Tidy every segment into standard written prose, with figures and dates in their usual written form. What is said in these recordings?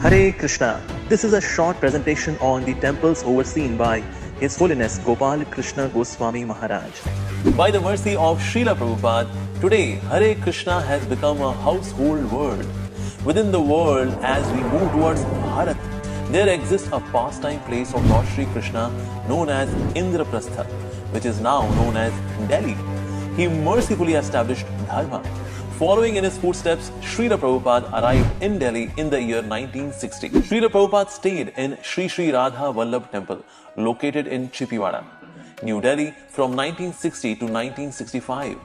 Hare Krishna. This is a short presentation on the temples overseen by His Holiness Gopal Krishna Goswami Maharaj. By the mercy of Srila Prabhupada, today Hare Krishna has become a household word. Within the world, as we move towards Bharat, there exists a pastime place of Lord Sri Krishna known as Indraprastha, which is now known as Delhi. He mercifully established Dharma. Following in his footsteps, Srila Prabhupada arrived in Delhi in the year 1960. Srila Prabhupada stayed in Sri Sri Radha Vallabh Temple, located in Chippiwada, New Delhi from 1960 to 1965.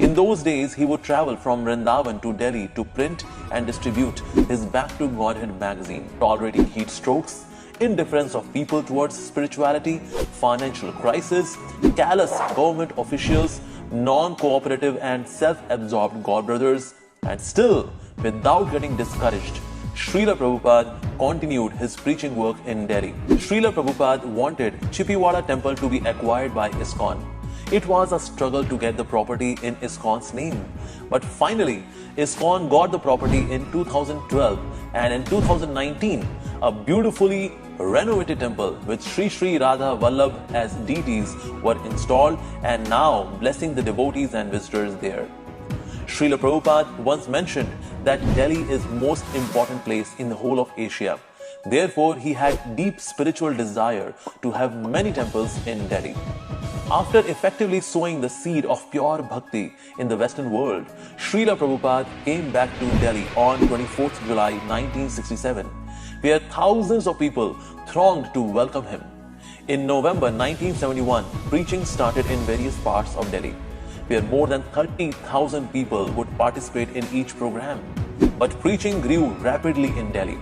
In those days, he would travel from Vrindavan to Delhi to print and distribute his Back to Godhead magazine, tolerating heat strokes, indifference of people towards spirituality, financial crisis, callous government officials, non-cooperative and self-absorbed godbrothers, and still, without getting discouraged, Srila Prabhupada continued his preaching work in Delhi. Srila Prabhupada wanted Chippiwada temple to be acquired by iskcon. It was a struggle to get the property in iskcon's name. But finally, iskcon got the property in 2012, and in 2019, a beautifully renovated temple with Sri Sri Radha Vallabh as deities were installed and now blessing the devotees and visitors there. Srila Prabhupada once mentioned that Delhi is most important place in the whole of Asia. Therefore, he had deep spiritual desire to have many temples in Delhi. After effectively sowing the seed of pure bhakti in the Western world, Srila Prabhupada came back to Delhi on 24th July 1967, where thousands of people thronged to welcome him. In November 1971, preaching started in various parts of Delhi, where more than 30,000 people would participate in each program. But preaching grew rapidly in Delhi.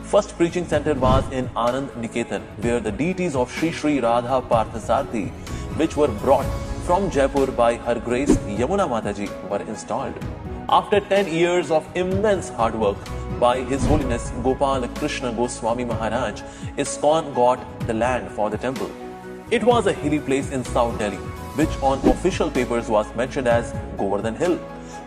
First preaching center was in Anand Niketan, where the deities of Sri Sri Radha Parthasarthi, which were brought from Jaipur by Her Grace Yamuna Mataji, were installed. After 10 years of immense hard work by His Holiness Gopal Krishna Goswami Maharaj, iskcon got the land for the temple. It was a hilly place in South Delhi, which on official papers was mentioned as Govardhan Hill,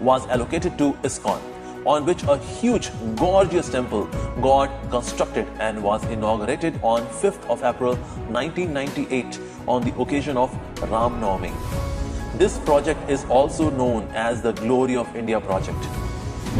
was allocated to iskcon, on which a huge, gorgeous temple got constructed and was inaugurated on 5th of April 1998 on the occasion of Ram Navami. This project is also known as the Glory of India project.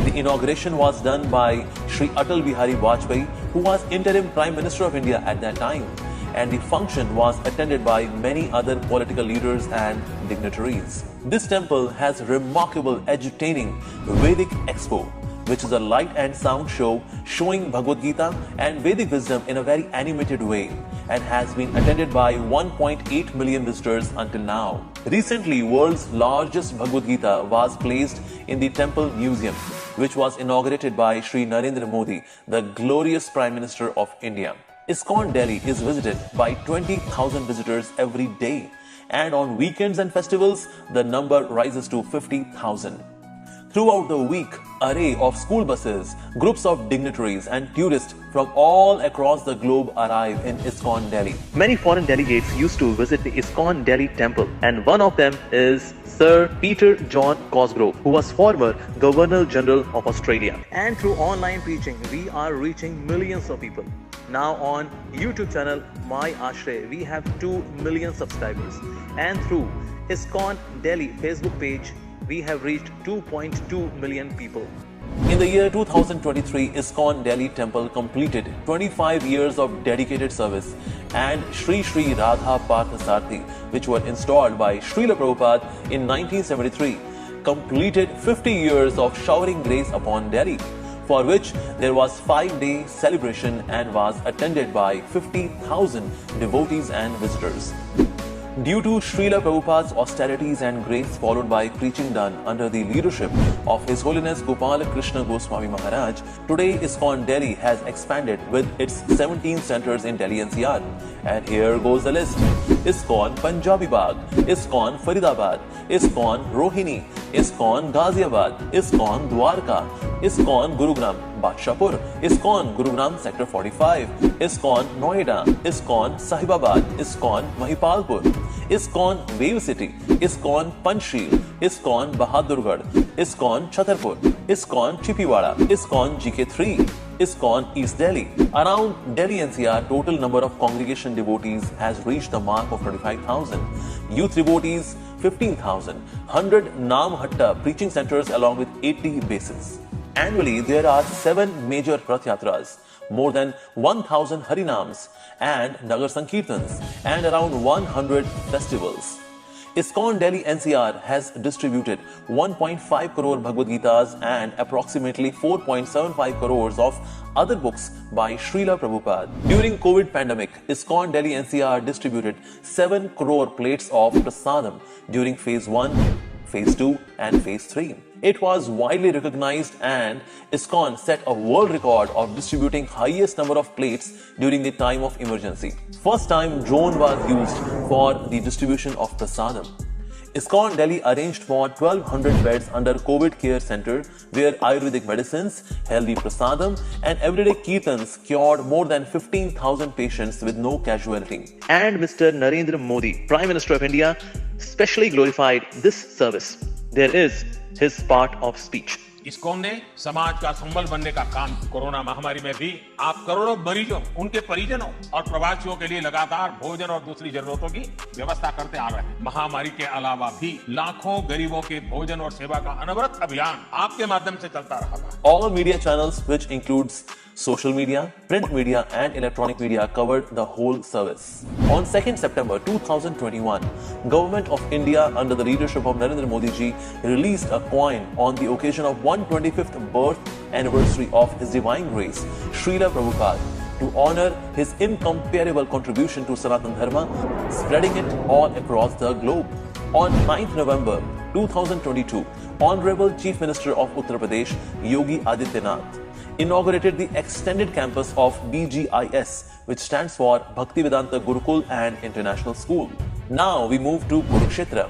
The inauguration was done by Sri Atal Bihari Vajpayee, who was interim Prime Minister of India at that time, and the function was attended by many other political leaders and dignitaries. This temple has remarkable edutaining Vedic Expo, which is a light and sound show showing Bhagavad Gita and Vedic wisdom in a very animated way, and has been attended by 1.8 million visitors until now. Recently, world's largest Bhagavad Gita was placed in the Temple Museum, which was inaugurated by Sri Narendra Modi, the glorious Prime Minister of India. iskcon Delhi is visited by 20,000 visitors every day, and on weekends and festivals, the number rises to 50,000. Throughout the week, array of school buses, groups of dignitaries and tourists from all across the globe arrive in iskcon Delhi. Many foreign delegates used to visit the iskcon Delhi temple, and one of them is Sir Peter John Cosgrove, who was former Governor General of Australia. And through online preaching, we are reaching millions of people. Now on YouTube channel My Ashray, we have 2 million subscribers, and through iskcon Delhi Facebook page, we have reached 2.2 million people. In the year 2023, iskcon Delhi temple completed 25 years of dedicated service, and Sri Sri Radha Parthasarthi, which were installed by Srila Prabhupada in 1973, completed 50 years of showering grace upon Delhi, for which there was 5-day celebration and was attended by 50,000 devotees and visitors. Due to Srila Prabhupada's austerities and grace followed by preaching done under the leadership of His Holiness Gopal Krishna Goswami Maharaj, today iskcon Delhi has expanded with its 17 centers in Delhi NCR. And here goes the list. iskcon Punjabi Bagh, iskcon Faridabad, iskcon Rohini, iskcon Ghaziabad, iskcon Dwarka, iskcon Gurugram Badshapur, iskcon Gurugram Sector 45, iskcon Noida, iskcon Sahibabad, iskcon Mahipalpur, iskcon Wave City, iskcon Panchsheel, iskcon Bahadurgarh, iskcon Chhatarpur, iskcon Chippiwada, iskcon GK3, iskcon East Delhi. Around Delhi NCR, total number of congregation devotees has reached the mark of 25,000. Youth devotees 15,000. 100 Namhatta preaching centers along with 80 bases. Annually, there are 7 major Rath Yatras, more than 1,000 Harinams and Nagar Sankirtans, and around 100 festivals. iskcon Delhi NCR has distributed 1.5 crore Bhagavad Gitas and approximately 4.75 crores of other books by Srila Prabhupada. During COVID pandemic, iskcon Delhi NCR distributed 7 crore plates of prasadam during phase 1, phase 2 and phase 3. It was widely recognized and iskcon set a world record of distributing highest number of plates during the time of emergency. First time drone was used for the distribution of prasadam. iskcon Delhi arranged for 1200 beds under COVID care center where Ayurvedic medicines, healthy prasadam and everyday kirtans cured more than 15,000 patients with no casualty. And Mr. Narendra Modi, Prime Minister of India, specially glorified this service. There is his part of speech. ISKCON ने समाज का संबल बनने का काम corona महामारी में भी आप करोड़ों मरीजों, उनके परिजनों और प्रवासियों के लिए लगातार भोजन और दूसरी जरूरतों की व्यवस्था करते आ रहे हैं। महामारी के अलावा भी लाखों गरीबों के भोजन और सेवा का अनवरत अभियान आपके माध्यम से चलता रहा। All media channels, which includes social media, print media and electronic media, covered the whole service. On 2nd September 2021, Government of India under the leadership of Narendra Modi ji released a coin on the occasion of 125th birth anniversary of His Divine Grace, Srila Prabhupada, to honor his incomparable contribution to Sanatana Dharma, spreading it all across the globe. On 9th November 2022, Honorable Chief Minister of Uttar Pradesh, Yogi Adityanath, inaugurated the extended campus of BGIS, which stands for Bhaktivedanta Gurukul and International School. Now we move to Kurukshetra.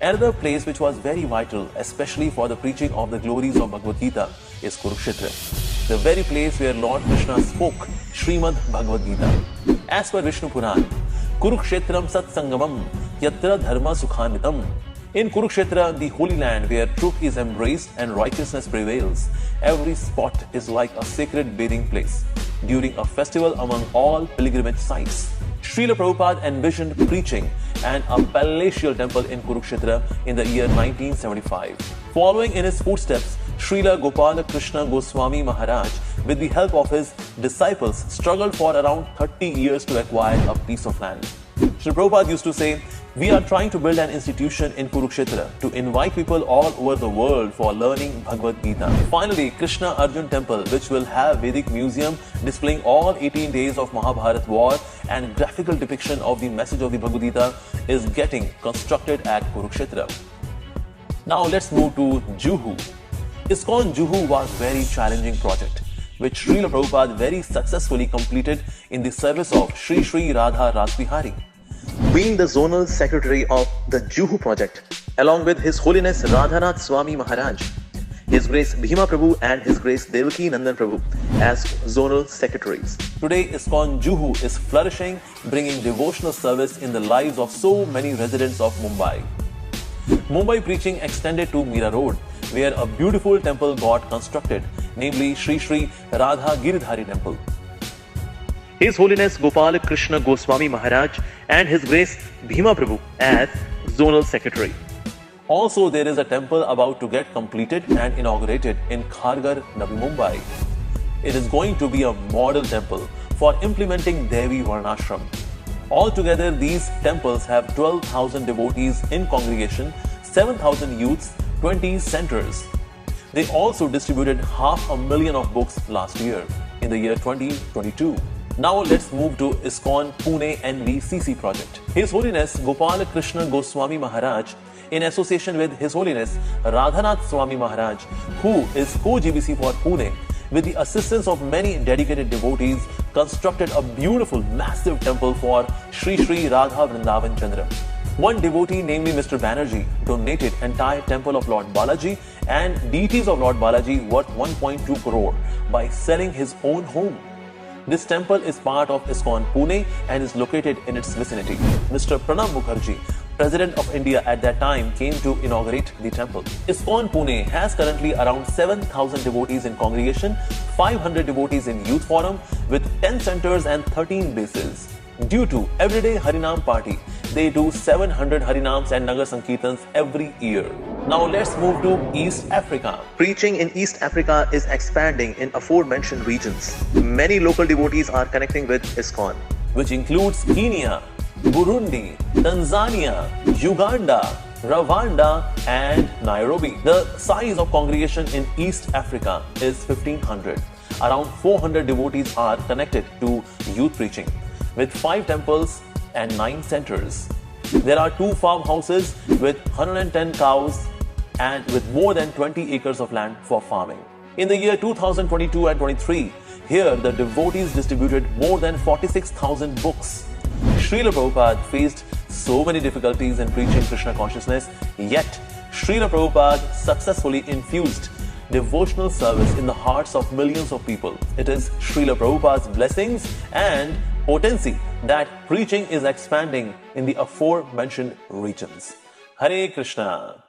Another place which was very vital, especially for the preaching of the glories of Bhagavad Gita, is Kurukshetra, the very place where Lord Krishna spoke Srimad Bhagavad Gita. As per Vishnu Puran, Kurukshetram Satsangamam Yatra Dharma Sukhanitam. In Kurukshetra, the holy land where truth is embraced and righteousness prevails, every spot is like a sacred bathing place during a festival among all pilgrimage sites. Srila Prabhupada envisioned preaching and a palatial temple in Kurukshetra in the year 1975. Following in his footsteps, Srila Gopal Krishna Goswami Maharaj, with the help of his disciples, struggled for around 30 years to acquire a piece of land. Srila Prabhupada used to say, "We are trying to build an institution in Kurukshetra to invite people all over the world for learning Bhagavad Gita." Finally, Krishna Arjun Temple, which will have Vedic museum displaying all 18 days of Mahabharat war and graphical depiction of the message of the Bhagavad Gita, is getting constructed at Kurukshetra. Now let's move to Juhu. iskcon Juhu was a very challenging project, which Srila Prabhupada very successfully completed in the service of Sri Sri Radha Rasbihari. Being the zonal secretary of the Juhu project, along with His Holiness Radhanath Swami Maharaj, His Grace Bhima Prabhu and His Grace Devaki Nandan Prabhu as zonal secretaries. Today, iskcon Juhu is flourishing, bringing devotional service in the lives of so many residents of Mumbai. Mumbai preaching extended to Mira Road, where a beautiful temple got constructed, namely Sri Sri Radha Giridhari Temple. His Holiness Gopal Krishna Goswami Maharaj and His Grace Bhima Prabhu as zonal secretary. Also, there is a temple about to get completed and inaugurated in Kharghar, Navi Mumbai. It is going to be a model temple for implementing Devi Varnashram. Altogether, these temples have 12,000 devotees in congregation, 7,000 youths, 20 centers. They also distributed 500,000 of books last year in the year 2022. Now let's move to iskcon Pune NVCC project. His Holiness Gopal Krishna Goswami Maharaj, in association with His Holiness Radhanath Swami Maharaj, who is co-GBC for Pune, with the assistance of many dedicated devotees, constructed a beautiful, massive temple for Sri Sri Radha Vrindavan Chandra. One devotee, namely Mr. Banerjee, donated entire temple of Lord Balaji and deities of Lord Balaji worth 1.2 crore by selling his own home. This temple is part of iskcon Pune and is located in its vicinity. Mr. Pranab Mukherjee, President of India at that time, came to inaugurate the temple. ISKCON Pune has currently around 7,000 devotees in congregation, 500 devotees in youth forum with 10 centers and 13 bases. Due to everyday Harinam party, they do 700 Harinams and Nagar Sankirtans every year. Now let's move to East Africa. Preaching in East Africa is expanding in aforementioned regions. Many local devotees are connecting with ISKCON, which includes Kenya, Burundi, Tanzania, Uganda, Rwanda and Nairobi. The size of congregation in East Africa is 1500. Around 400 devotees are connected to youth preaching, with 5 temples and 9 centers. There are 2 farmhouses with 110 cows and with more than 20 acres of land for farming. In the year 2022 and 23, here the devotees distributed more than 46,000 books. Srila Prabhupada faced so many difficulties in preaching Krishna consciousness, yet Srila Prabhupada successfully infused devotional service in the hearts of millions of people. It is Srila Prabhupada's blessings and potency that preaching is expanding in the aforementioned regions. Hare Krishna.